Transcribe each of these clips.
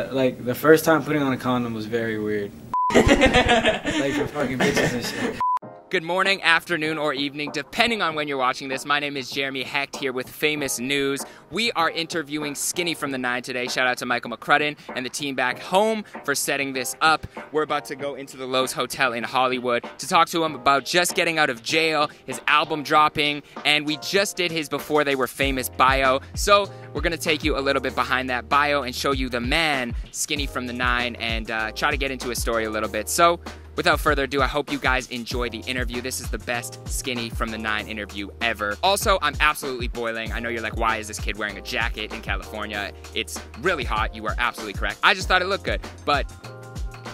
Like, the first time putting on a condom was very weird. Like, for fucking bitches and shit. Good morning, afternoon, or evening, depending on when you're watching this. My name is Jeremy Hecht here with Famous News. We are interviewing Skinny from the 9 today. Shout out to Michael McCrudden and the team back home for setting this up. We're about to go into the Lowe's Hotel in Hollywood to talk to him about just getting out of jail, his album dropping, and we just did his Before They Were Famous bio. So we're going to take you a little bit behind that bio and show you the man, Skinny from the 9, and try to get into his story a little bit. So without further ado, I hope you guys enjoy the interview. This is the best Skinny from the 9 interview ever. Also, I'm absolutely boiling. I know you're like, why is this kid wearing a jacket in California? It's really hot. You are absolutely correct. I just thought it looked good, but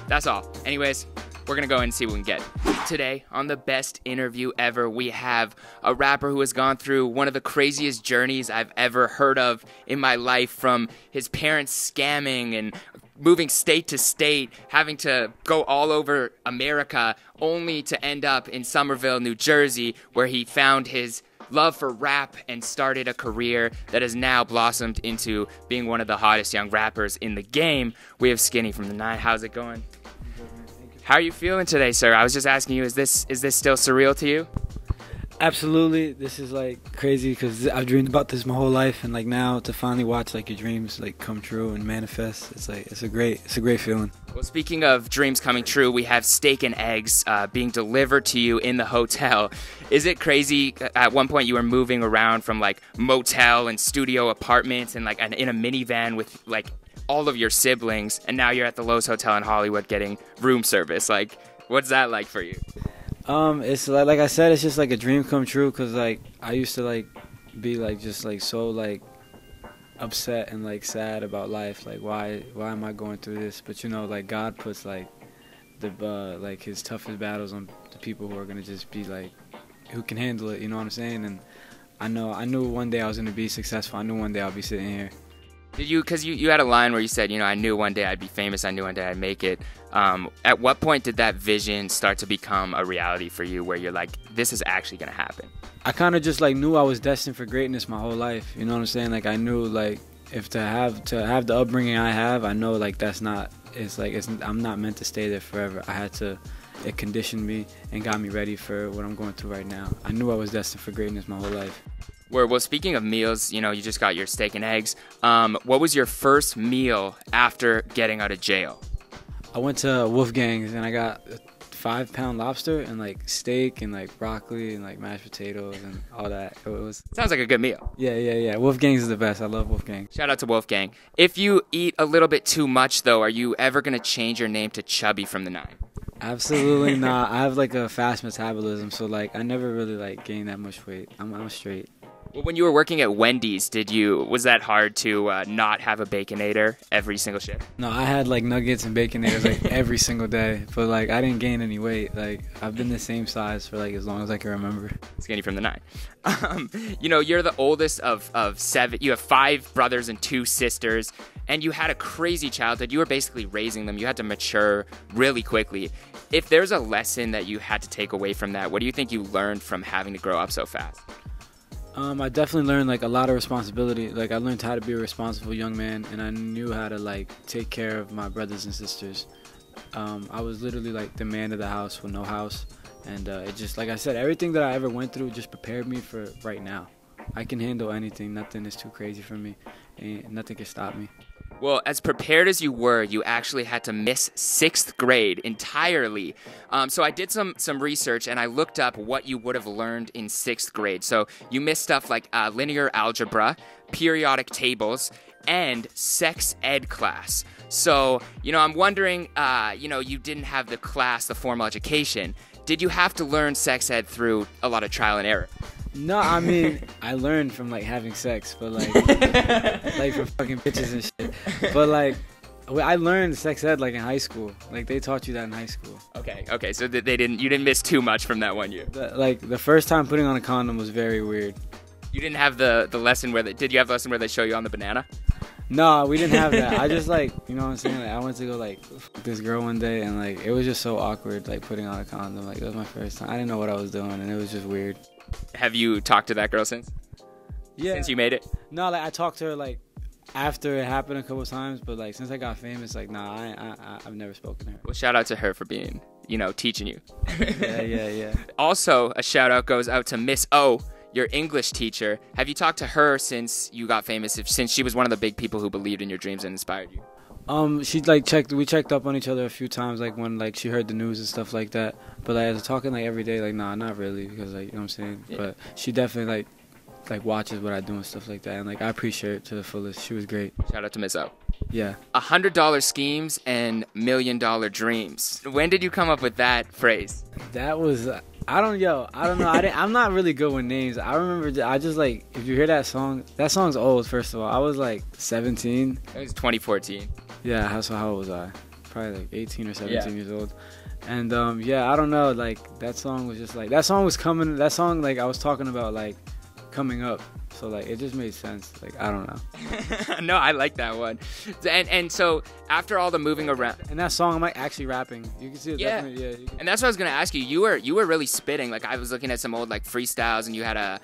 that's all. Anyways, we're gonna go and see what we can get. Today, on the best interview ever, we have a rapper who has gone through one of the craziest journeys I've ever heard of in my life, from his parents scamming and moving state to state, having to go all over America, only to end up in Somerville, New Jersey, where he found his love for rap and started a career that has now blossomed into being one of the hottest young rappers in the game. We have Skinny from the 9. How's it going? How are you feeling today, sir? I was just asking you, is this still surreal to you? Absolutely. This is like crazy because I've dreamed about this my whole life, and like now to finally watch like your dreams like come true and manifest, it's like it's a great feeling. Well, speaking of dreams coming true, we have steak and eggs being delivered to you in the hotel. Is it crazy? At one point you were moving around from like motel and studio apartments and like in a minivan with like all of your siblings, and now you're at the Lowe's Hotel in Hollywood getting room service. Like, what's that like for you? It's like I said, it's just like a dream come true, because like I used to like be like just like so like upset and like sad about life, like why am I going through this? But you know, like God puts like the like his toughest battles on the people who are gonna just be like, who can handle it, you know what I'm saying? And I knew one day I was gonna be successful. I knew one day I'll be sitting here. Did you, because you had a line where you said, you know, I knew one day I'd be famous, I knew one day I'd make it. At what point did that vision start to become a reality for you, where you're like, this is actually going to happen? I kind of just like knew I was destined for greatness my whole life, you know what I'm saying? Like I knew like if to have the upbringing I have, I know like I'm not meant to stay there forever. It conditioned me and got me ready for what I'm going through right now. I knew I was destined for greatness my whole life. Well, speaking of meals, you know, you just got your steak and eggs. What was your first meal after getting out of jail? I went to Wolfgang's and I got a 5-pound lobster and like steak and like broccoli and like mashed potatoes and all that. Sounds like a good meal. Yeah. Wolfgang's is the best. I love Wolfgang. Shout out to Wolfgang. If you eat a little bit too much, though, are you ever going to change your name to Chubby from the 9? Absolutely not. I have like a fast metabolism, so like I never really like gained that much weight. I'm straight. Well, when you were working at Wendy's, was that hard to not have a Baconator every single shift? No, I had like nuggets and Baconators like every single day, but like I didn't gain any weight. Like I've been the same size for like as long as I can remember. Skinny from the 9. You know, you're the oldest of 7. You have 5 brothers and 2 sisters, and you had a crazy childhood. You were basically raising them. You had to mature really quickly. If there's a lesson that you had to take away from that, what do you think you learned from having to grow up so fast? I definitely learned like a lot of responsibility. Like I learned how to be a responsible young man, and I knew how to like take care of my brothers and sisters. I was literally like the man of the house with no house, and it just, like I said, everything that I ever went through just prepared me for right now. I can handle anything. Nothing is too crazy for me, and nothing can stop me. Well, as prepared as you were, you actually had to miss 6th grade entirely. So I did some research, and I looked up what you would have learned in 6th grade. So you missed stuff like linear algebra, periodic tables, and sex ed class. So, you know, I'm wondering, you know, you didn't have the formal education. Did you have to learn sex ed through a lot of trial and error? No, I mean, I learned from like having sex, but like like from fucking bitches and shit. But like I learned sex ed like in high school. Like they taught you that in high school. Okay. So you didn't miss too much from that one year. The first time putting on a condom was very weird. You didn't have the lesson where did you have the lesson where they show you on the banana? No, we didn't have that. I just like, you know what I'm saying? Like I went to go like fuck this girl one day, and like it was just so awkward like putting on a condom. Like it was my first time. I didn't know what I was doing, and it was just weird. Have you talked to that girl since? Yeah. Since you made it? No, like I talked to her like after it happened a couple times, but like since I got famous, like nah, I've never spoken to her. Well, shout out to her for being, you know, teaching you. Yeah. Also, a shout out goes out to Miss O, your English teacher. Have you talked to her since you got famous? Since she was one of the big people who believed in your dreams and inspired you? She like we checked up on each other a few times, like when like she heard the news and stuff like that. But like as talking like every day, like nah, not really, because like you know what I'm saying. Yeah. But she definitely like watches what I do and stuff like that, and like I appreciate it to the fullest. She was great. Shout out to Miss O. Yeah. $100 schemes and $1 million dreams. When did you come up with that phrase? That was I don't know. I'm not really good with names. I remember I just like if you hear that song's old. First of all, I was like 17. It was 2014. Yeah, so how old was I? Probably like 18 or 17 years old. And yeah, I don't know. Like that song was just like that song like I was talking about like coming up. So like it just made sense. Like I don't know. No, I like that one. And so after all the moving around, and that song I'm like actually rapping. You can see it. Yeah. Definitely, yeah. And that's what I was gonna ask you. You were really spitting. Like I was looking at some old like freestyles, and you had a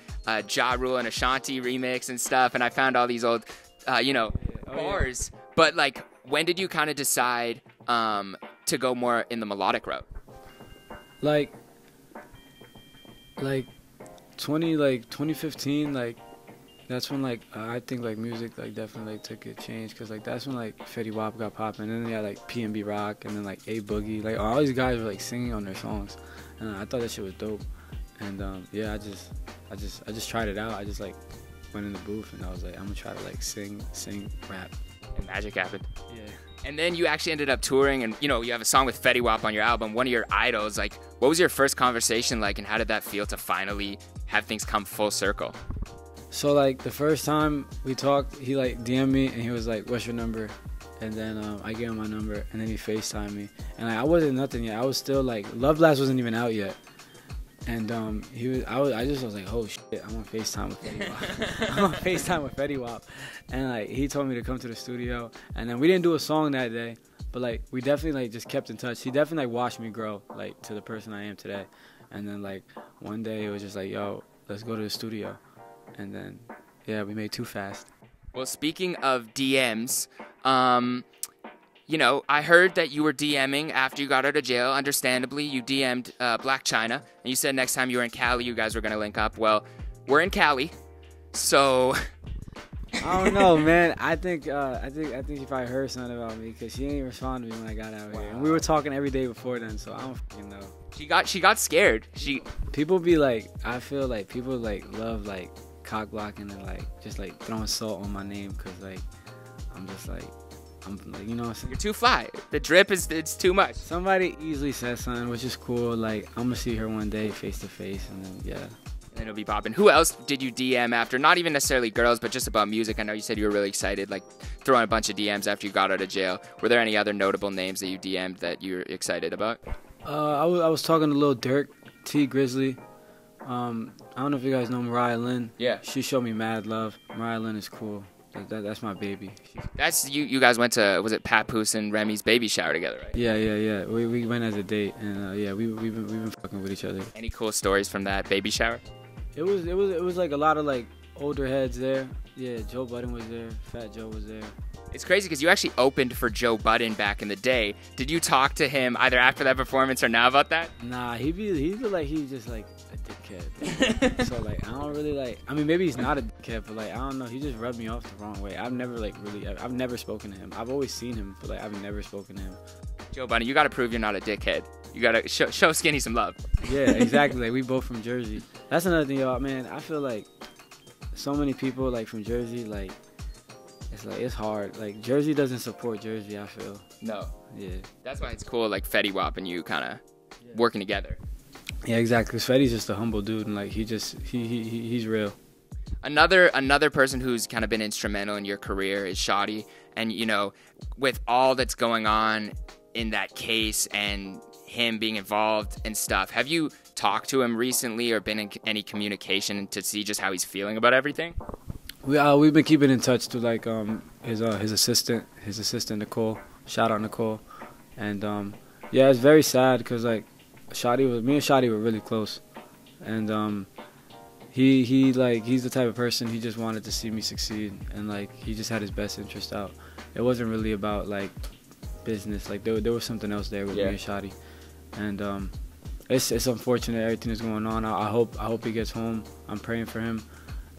Ja Rule and a Shotty remix and stuff. And I found all these old, bars. Yeah. But like, when did you kind of decide to go more in the melodic route? Like 2015, like that's when like I think like music like definitely like took a change, because like that's when like Fetty Wap got popping, and then they had like P&B Rock, and then like A Boogie, like all these guys were like singing on their songs, and I thought that shit was dope. And yeah, I just tried it out. I just like went in the booth and I was like, I'm gonna try to like sing rap, and magic happened. Yeah. And then you actually ended up touring, and you know, you have a song with Fetty Wap on your album, one of your idols. Like, what was your first conversation like, and how did that feel to finally have things come full circle? So like the first time we talked, he like DM'd me and he was like, "What's your number?" And then I gave him my number, and then he FaceTimed me, and like, I wasn't nothing yet. I was still like Love Last wasn't even out yet, and I just was like, "Oh shit, I'm on FaceTime with Fetty Wap." I'm on FaceTime with Fetty Wap, and like he told me to come to the studio, and then we didn't do a song that day, but like we definitely like just kept in touch. He definitely like watched me grow like to the person I am today, and then like one day it was just like, "Yo, let's go to the studio." And then, yeah, we made Too Fast. Well, speaking of DMs, you know, I heard that you were DMing after you got out of jail. Understandably, you DM'd Black China, and you said next time you were in Cali, you guys were gonna link up. Well, we're in Cali, so. I don't know, man. I think she probably heard something about me, because she didn't respond to me when I got out here, and we were talking every day before then, so I don't fucking know. She got scared. People be like, I feel like people like love like cock blocking and like just like throwing salt on my name, because like I'm like, you know what I'm saying? You're too fly. The drip it's too much. Somebody easily said something, which is cool. Like I'm gonna see her one day face to face, and then yeah. And then it'll be popping. Who else did you DM after? Not even necessarily girls, but just about music. I know you said you were really excited, like throwing a bunch of DMs after you got out of jail. Were there any other notable names that you DM'd that you're excited about? I was talking to Lil Durk, T Grizzly. I don't know if you guys know Mariah Lynn. Yeah. She showed me mad love. Mariah Lynn is cool. That's my baby. That's you guys went to, was it Papoose and Remy's baby shower together, right? Yeah. We went as a date, and yeah, we've been fucking with each other. Any cool stories from that baby shower? It was like a lot of like older heads there. Yeah, Joe Budden was there. Fat Joe was there. It's crazy because you actually opened for Joe Budden back in the day. Did you talk to him either after that performance or now about that? Nah, he feel like he's just like a dickhead. So like I don't really like. I mean, maybe he's not a dickhead, but like I don't know. He just rubbed me off the wrong way. I've never spoken to him. I've always seen him, but like I've never spoken to him. Joe Budden, you got to prove you're not a dickhead. You got to show Skinny some love. Yeah, exactly. Like we both from Jersey. That's another thing, y'all. Man, I feel like so many people like from Jersey, like. It's hard. Like Jersey doesn't support Jersey, I feel. No. Yeah. That's why it's cool, like Fetty Wap and you kind of working together. Yeah, exactly. Cause Fetty's just a humble dude, and like he's real. Another person who's kind of been instrumental in your career is Shotty, and you know, with all that's going on in that case and him being involved and stuff, have you talked to him recently or been in any communication to see just how he's feeling about everything? We've been keeping in touch to like his assistant Nicole. Shout out Nicole, and yeah, it's very sad because like me and Shotty were really close, and he's the type of person, he just wanted to see me succeed, and like he just had his best interest out. It wasn't really about like business. Like there was something else there with me and Shotty, and it's unfortunate everything is going on. I hope he gets home. I'm praying for him,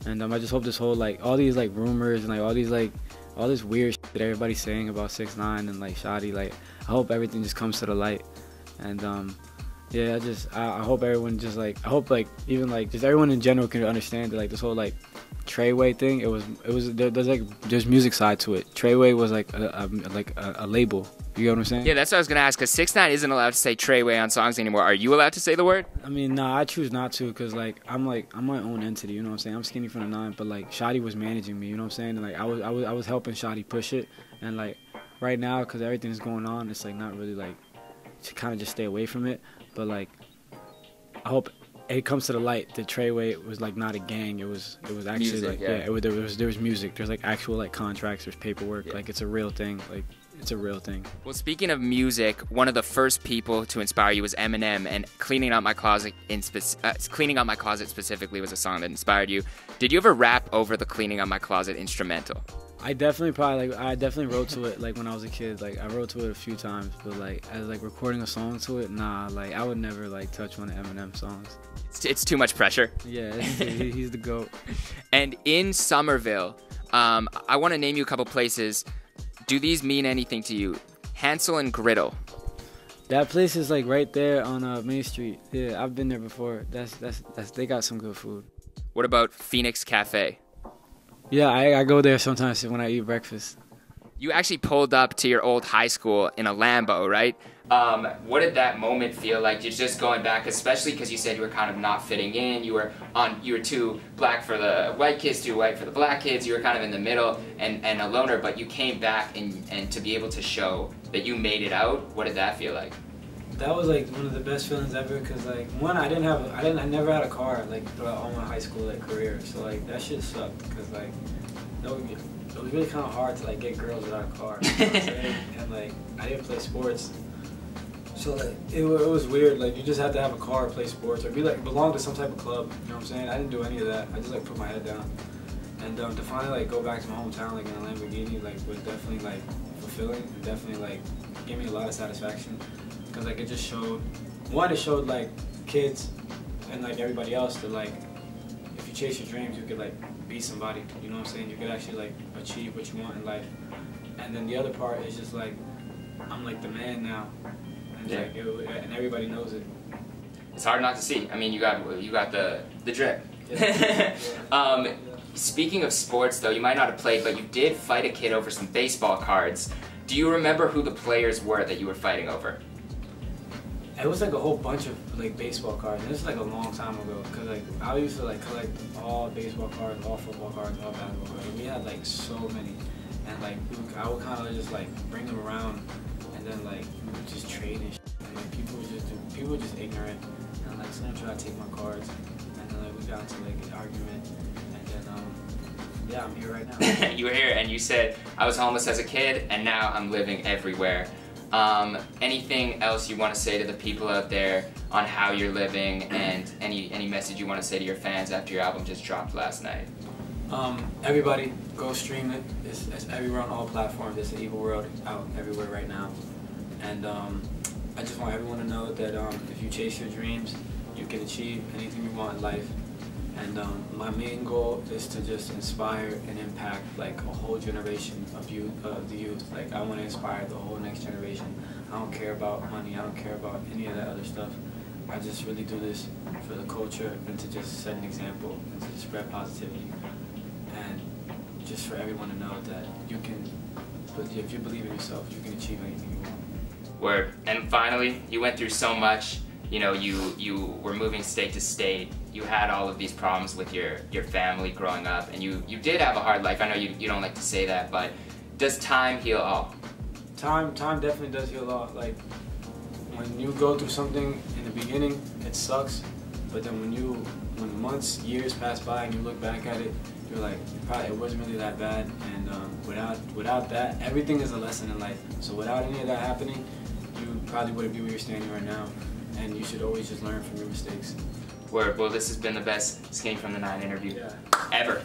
and I just hope this whole like all these like rumors and like all this weird shit that everybody's saying about 6ix9ine and like Shotty, like I hope everything just comes to the light, and yeah, I hope everyone just like, I hope like even like just everyone in general can understand that like this whole like Treyway thing, there's music side to it. Treyway was like a label. You get what I'm saying? Yeah, that's what I was gonna ask. Cause 6ix9ine isn't allowed to say Treyway on songs anymore. Are you allowed to say the word? I mean, nah, I choose not to, cause like I'm my own entity. You know what I'm saying? I'm Skinny from the 9, but like Shotty was managing me. You know what I'm saying? And like I was helping Shotty push it, and like right now, cause everything's going on, it's like not really like to kind of just stay away from it. But like I hope it comes to the light that Treyway was like not a gang. It was actually music, like there was music. There's like actual like contracts. There's paperwork. Like it's a real thing. Like it's a real thing. Well, speaking of music, one of the first people to inspire you was Eminem, and Cleaning Out My Closet specifically was a song that inspired you. Did you ever rap over the Cleaning Out My Closet instrumental? I definitely wrote to it like when I was a kid. Like I wrote to it a few times, but like as like recording a song to it, nah. Like I would never like touch one of Eminem songs. It's too much pressure. Yeah, he's the GOAT. And in Somerville, I want to name you a couple places. Do these mean anything to you? Hansel and Griddle. That place is like right there on Main Street. Yeah, I've been there before. That's they got some good food. What about Phoenix Cafe? Yeah, I go there sometimes when I eat breakfast. You actually pulled up to your old high school in a Lambo, right? What did that moment feel like? You're just going back, especially because you said you were kind of not fitting in. You were too black for the white kids, too white for the black kids. You were kind of in the middle and a loner, but you came back and to be able to show that you made it out. What did that feel like? That was like one of the best feelings ever, cause like one, I never had a car like throughout all my high school like career, so like that shit sucked, cause like it was really kind of hard to like get girls without a car, you know what I'm saying? And like I didn't play sports, so like it was weird. Like you just had to have a car to play sports or belong to some type of club. You know what I'm saying? I didn't do any of that. I just like put my head down, and to finally like go back to my hometown like in a Lamborghini like was definitely like fulfilling. It definitely like gave me a lot of satisfaction. Cause like it just showed, it showed like kids and like everybody else that like if you chase your dreams you could like be somebody, you know what I'm saying? You could actually like achieve what you want in life. And then the other part is just like I'm like the man now, and like and everybody knows it. It's hard not to see. I mean, you got the drip. Speaking of sports though, you might not have played, but you did fight a kid over some baseball cards. Do you remember who the players were that you were fighting over? It was like a whole bunch of like baseball cards. And this is like a long time ago, cause like I used to like collect all baseball cards, all football cards, all basketball cards. We had like so many, and like I would kind of just like bring them around, and then like we would just trade and shit. And like people were just ignorant, and like someone tried to take my cards, and then like we got into like an argument, and then yeah, I'm here right now. You were here, and you said I was homeless as a kid, and now I'm living everywhere. Anything else you want to say to the people out there on how you're living, and any message you want to say to your fans after your album just dropped last night? Everybody, go stream it. It's everywhere on all platforms. It's an Evil World out everywhere right now. And I just want everyone to know that if you chase your dreams, you can achieve anything you want in life. And my main goal is to just inspire and impact like a whole generation of the youth. Like I want to inspire the whole next generation. I don't care about money. I don't care about any of that other stuff. I just really do this for the culture and to just set an example and to spread positivity. And just for everyone to know that you can, if you believe in yourself, you can achieve anything you want. Word. And finally, you went through so much. You know, you were moving state to state. You had all of these problems with your family growing up, and you did have a hard life. I know you don't like to say that, but does time heal all? Time definitely does heal all. Like when you go through something in the beginning, it sucks, but then when months, years pass by, and you look back at it, you're like, probably it wasn't really that bad. And without that, everything is a lesson in life. So without any of that happening, you probably wouldn't be where you're standing right now. And you should always just learn from your mistakes. Well, this has been the best Skinny from the 9 interview ever.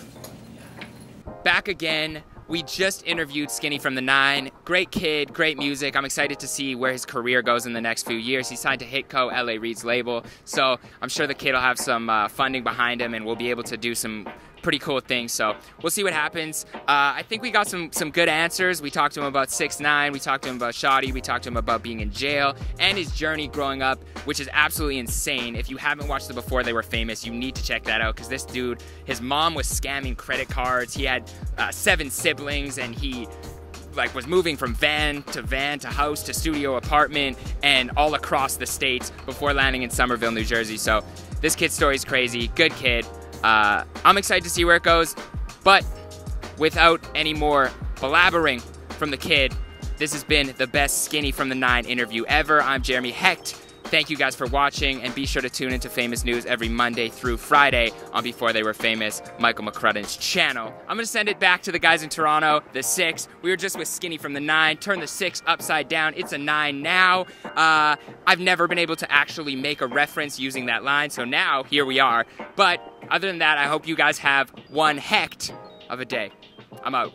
Back again. We just interviewed Skinny from the 9. Great kid, great music. I'm excited to see where his career goes in the next few years. He signed to HitCo, LA Reid's label, so I'm sure the kid will have some funding behind him and we'll be able to do some pretty cool things, so we'll see what happens. I think we got some good answers. We talked to him about 6ix9ine, we talked to him about Shotty, we talked to him about being in jail, and his journey growing up, which is absolutely insane. If you haven't watched the Before They Were Famous, you need to check that out, because this dude, his mom was scamming credit cards, he had 7 siblings, and he was moving from van to house to studio apartment and all across the states before landing in Somerville, New Jersey. So this kid's story is crazy, good kid. I'm excited to see where it goes, but without any more blabbering from the kid, this has been the best Skinny from the 9 interview ever. I'm Jeremy Hecht. Thank you guys for watching, and be sure to tune into Famous News every Monday through Friday on Before They Were Famous, Michael McCrudden's channel. I'm gonna send it back to the guys in Toronto, the 6. We were just with Skinny from the 9. Turn the 6 upside down. It's a 9 now. I've never been able to actually make a reference using that line, so now here we are. But other than that, I hope you guys have one hecht of a day. I'm out.